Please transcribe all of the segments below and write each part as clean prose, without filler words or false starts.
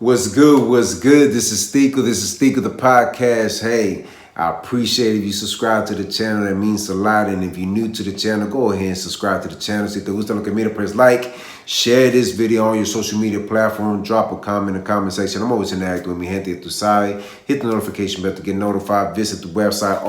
What's good? What's good? This is Steeker. This is Steeker the podcast. Hey, I appreciate if you subscribe to the channel. That means a lot. And if you're new to the channel, go ahead and subscribe to the channel. Si te gusta lo que mira, press like. Share this video on your social media platform. Drop a comment in the comment section. I'm always interacting with mi gente, tu sabe. Hit the notification bell to get notified. Visit the website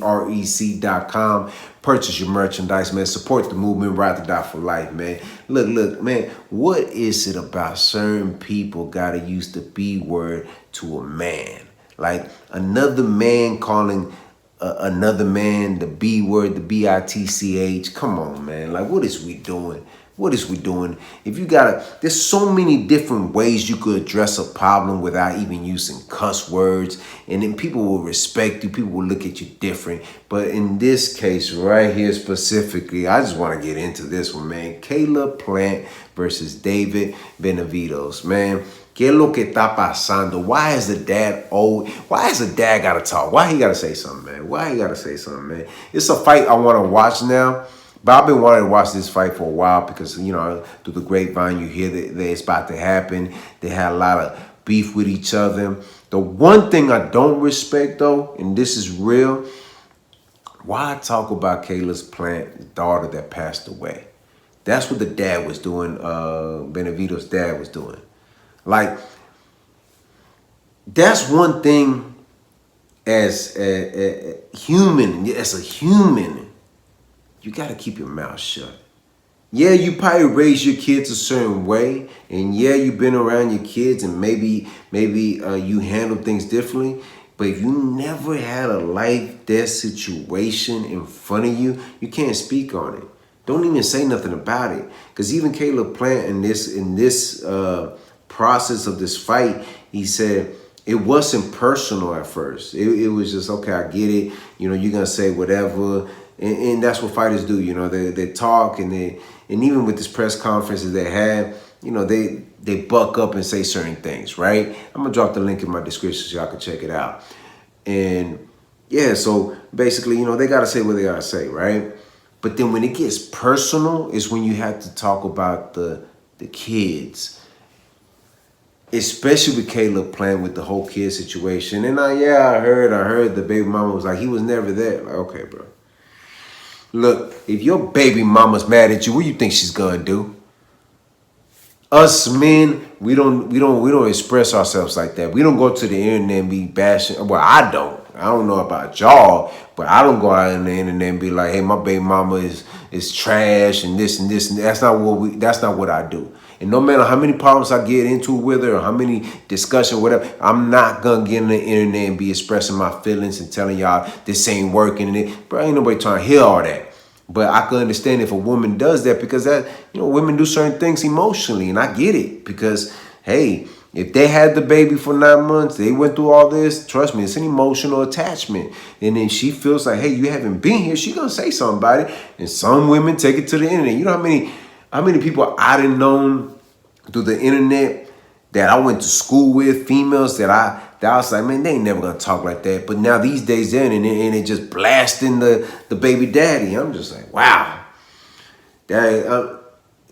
r2drec.com. Purchase your merchandise, man. Support the movement. Ride the dot for life, man. Look, man. What is it about certain people gotta use the B word to a man? Like another man calling another man the B word, the B-I-T-C-H. Come on, man. Like, what is we doing? What is we doing? If you there's so many different ways you could address a problem without even using cuss words. And then people will respect you. People will look at you different. But in this case right here specifically, I just want to get into this one, man. Caleb Plant versus David Benavidez, man. ¿Qué es lo que está pasando? Why is the dad got to talk? Why he got to say something, man? It's a fight I want to watch now. But I've been wanting to watch this fight for a while because, you know, through the grapevine, you hear that it's about to happen. They had a lot of beef with each other. The one thing I don't respect, though, and this is real, why talk about Caleb Plant's daughter that passed away? That's what the dad was doing, Benavidez's dad was doing. Like, that's one thing as a human, you got to keep your mouth shut. Yeah, you probably raise your kids a certain way. And yeah, you've been around your kids and maybe you handle things differently. But if you never had a life-death situation in front of you, you can't speak on it. Don't even say nothing about it. Because even Caleb Plant in this process of this fight, he said it wasn't personal at first. It was just, okay, I get it. You know, you're going to say whatever. And that's what fighters do, you know. They talk and even with this press conferences they had, you know, they buck up and say certain things, right? I'm gonna drop the link in my description so y'all can check it out. And yeah, so basically, you know, they gotta say what they gotta say, right? But then when it gets personal is when you have to talk about the kids. Especially with Caleb Plant with the whole kid situation. And I heard the baby mama was like, he was never there. Like, okay, bro. Look, if your baby mama's mad at you, what do you think she's gonna do? Us men, we don't express ourselves like that. We don't go to the internet and be bashing. Well, I don't. I don't know about y'all, but I don't go out on the internet and be like, hey, my baby mama is trash and this and this and that's not what I do. And no matter how many problems I get into with her or how many discussions, whatever, I'm not gonna get on the internet and be expressing my feelings and telling y'all this ain't working. And bro, ain't nobody trying to hear all that. But I can understand if a woman does that because that, you know, women do certain things emotionally, and I get it because, hey, if they had the baby for 9 months, they went through all this, trust me, it's an emotional attachment. And then she feels like, hey, you haven't been here, she's gonna say something about it. And some women take it to the internet. You know how many people I done known through the internet that I went to school with, females that I was like, man, they ain't never gonna talk like that. But now these days they're in and they just blasting the baby daddy. I'm just like, wow.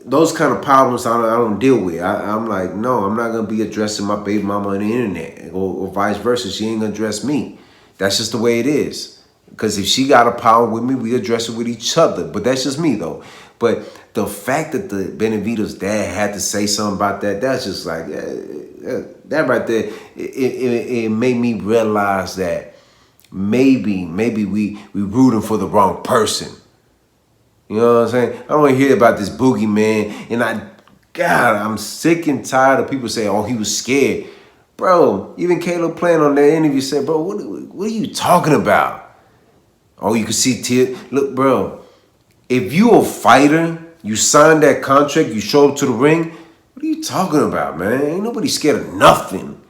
Those kind of problems I don't deal with. I'm like, no, I'm not gonna be addressing my baby mama on the internet or vice versa. She ain't gonna address me. That's just the way it is. Because if she got a problem with me, we address it with each other. But that's just me though. But the fact that the Benavidez dad had to say something about that, that's just like, that right there, it made me realize that maybe we rooting for the wrong person. You know what I'm saying? I don't want to hear about this boogeyman. And I'm sick and tired of people saying, oh, he was scared. Bro, even Caleb Plant on that interview said, bro, what are you talking about? Oh, you can see tears. Look, bro, if you a fighter, you signed that contract, you show up to the ring, what are you talking about, man? Ain't nobody scared of nothing.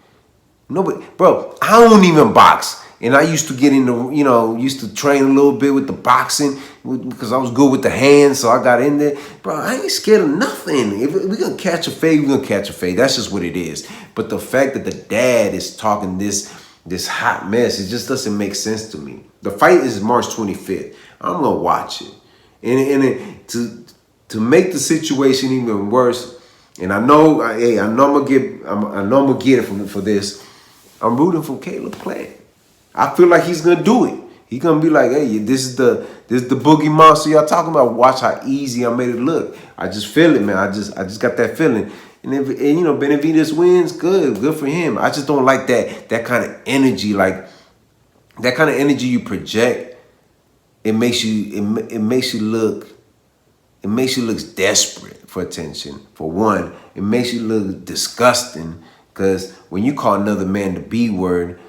Nobody, bro, I don't even box. And I used to get into, you know, used to train a little bit with the boxing because I was good with the hands, so I got in there. Bro, I ain't scared of nothing. If we're going to catch a fade, we're going to catch a fade. That's just what it is. But the fact that the dad is talking this hot mess, it just doesn't make sense to me. The fight is March 25th. I'm going to watch it. And to make the situation even worse, And I know, hey, I know I know I'm gonna get it for this. I'm rooting for Caleb Plant. I feel like he's gonna do it. He's gonna be like, hey, this is the boogie monster y'all talking about. Watch how easy I made it look. I just feel it, man. I just got that feeling. And you know, Benavidez wins, good for him. I just don't like that kind of energy, like that kind of energy you project. It makes you look desperate for attention. For one, it makes you look disgusting, because when you call another man the B word,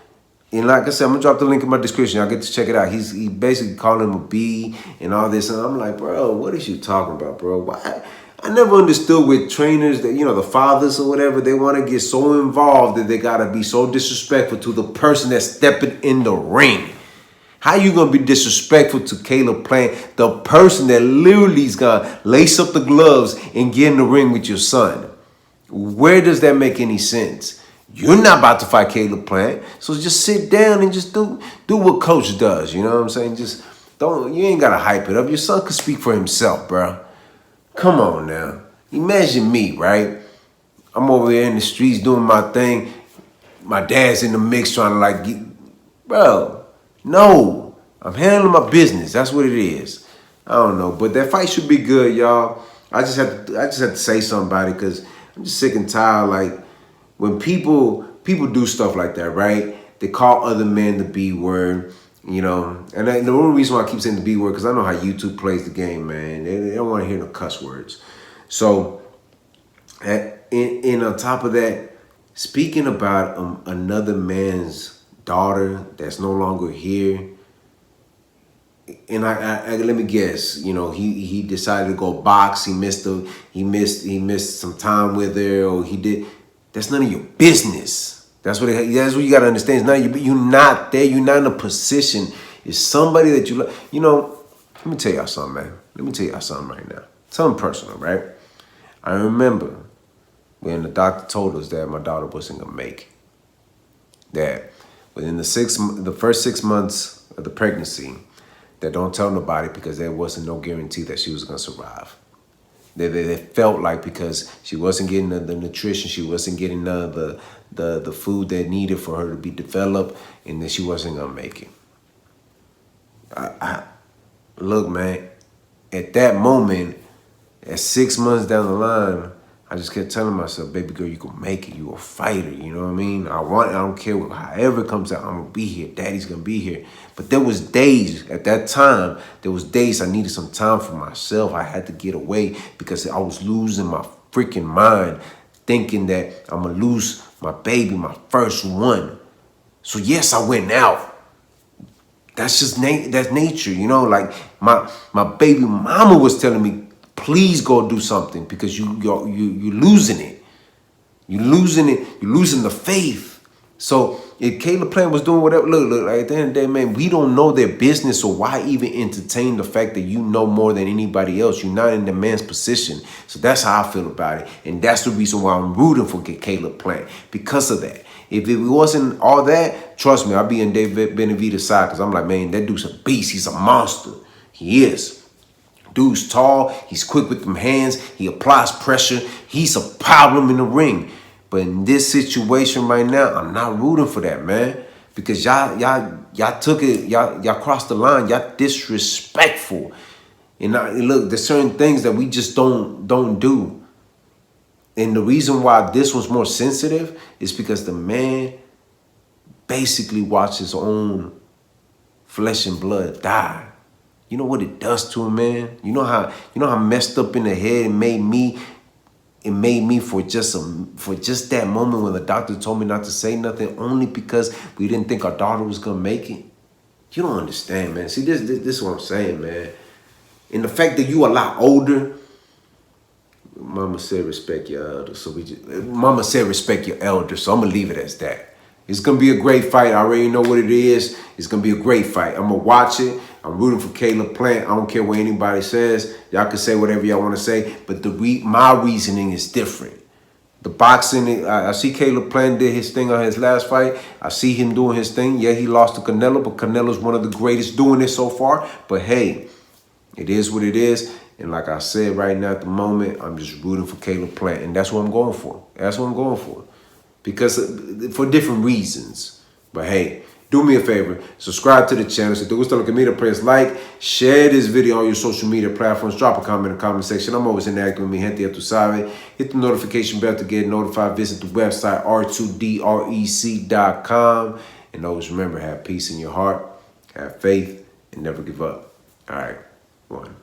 and like I said, I'm gonna drop the link in my description. Y'all get to check it out. He basically called him a B and all this, and I'm like, bro, what is you talking about, bro? Why? I never understood with trainers that, you know, the fathers or whatever, they want to get so involved that they gotta be so disrespectful to the person that's stepping in the ring. How you gonna be disrespectful to Caleb Plant, the person that literally is gonna lace up the gloves and get in the ring with your son? Where does that make any sense? You're not about to fight Caleb Plant, so just sit down and just do what coach does. You know what I'm saying? Just don't. You ain't gotta hype it up. Your son could speak for himself, bro. Come on now. Imagine me, right? I'm over here in the streets doing my thing. My dad's in the mix trying to like get, bro. No, I'm handling my business. That's what it is. I don't know, but that fight should be good, y'all. I just have to say something about it, because I'm just sick and tired. Like, when people do stuff like that, right? They call other men the B word, you know. And the only reason why I keep saying the B word, because I know how YouTube plays the game, man. They don't want to hear no cuss words. So, on top of that, speaking about another man's daughter that's no longer here, and I let me guess, you know, he decided to go box. He missed some time with her, or he did. That's none of your business. That's what you gotta understand. It's none of you're not there. You're not in a position. It's somebody that you love. You know, let me tell y'all something, man. Let me tell y'all something right now. Something personal, right? I remember when the doctor told us that my daughter wasn't gonna make it. That within the first 6 months of the pregnancy, that don't tell nobody, because there wasn't no guarantee that she was gonna survive. They felt like because she wasn't getting the nutrition, she wasn't getting the food that needed for her to be developed, and that she wasn't gonna make it. Look, man, at that moment, at 6 months down the line, I just kept telling myself, baby girl, you can make it. You a fighter, you know what I mean? I don't care however it comes out, I'm gonna be here. Daddy's gonna be here. But there was days at that time, I needed some time for myself. I had to get away, because I was losing my freaking mind, thinking that I'm gonna lose my baby, my first one. So yes, I went out. That's just that's nature, you know. Like my baby mama was telling me, please go do something, because you're losing it. You're losing it. You're losing the faith. So if Caleb Plant was doing whatever, look, like at the end of the day, man, we don't know their business, so why even entertain the fact that you know more than anybody else? You're not in the man's position. So that's how I feel about it. And that's the reason why I'm rooting for Caleb Plant, because of that. If it wasn't all that, trust me, I'd be in David Benavidez' side, because I'm like, man, that dude's a beast. He's a monster. He is. Dude's tall. He's quick with them hands. He applies pressure. He's a problem in the ring. But in this situation right now, I'm not rooting for that, man. Because y'all took it, y'all crossed the line. Y'all disrespectful. And look, there's certain things that we just don't do. And the reason why this was more sensitive is because the man basically watched his own flesh and blood die. You know what it does to a man? You know how messed up in the head it made me. It made me for just that moment when the doctor told me not to say nothing, only because we didn't think our daughter was gonna make it. You don't understand, man. See, this is what I'm saying, man. And the fact that you a lot older. Mama said respect your elders, so Mama said respect your elders, so I'm gonna leave it as that. It's gonna be a great fight. I already know what it is. It's gonna be a great fight. I'm gonna watch it. I'm rooting for Caleb Plant. I don't care what anybody says. Y'all can say whatever y'all want to say, but my reasoning is different. The boxing, I see Caleb Plant did his thing on his last fight. I see him doing his thing. Yeah, he lost to Canelo, but Canelo's one of the greatest doing it so far. But hey, it is what it is. And like I said, right now at the moment, I'm just rooting for Caleb Plant. And that's what I'm going for. That's what I'm going for. Because for different reasons. But hey, do me a favor. Subscribe to the channel. Si te gusta lo que mira, press like. Share this video on your social media platforms. Drop a comment in the comment section. I'm always interacting with mi gente, ya tu sabe. Hit the notification bell to get notified. Visit the website, r2drec.com. And always remember, have peace in your heart, have faith, and never give up. All right, one.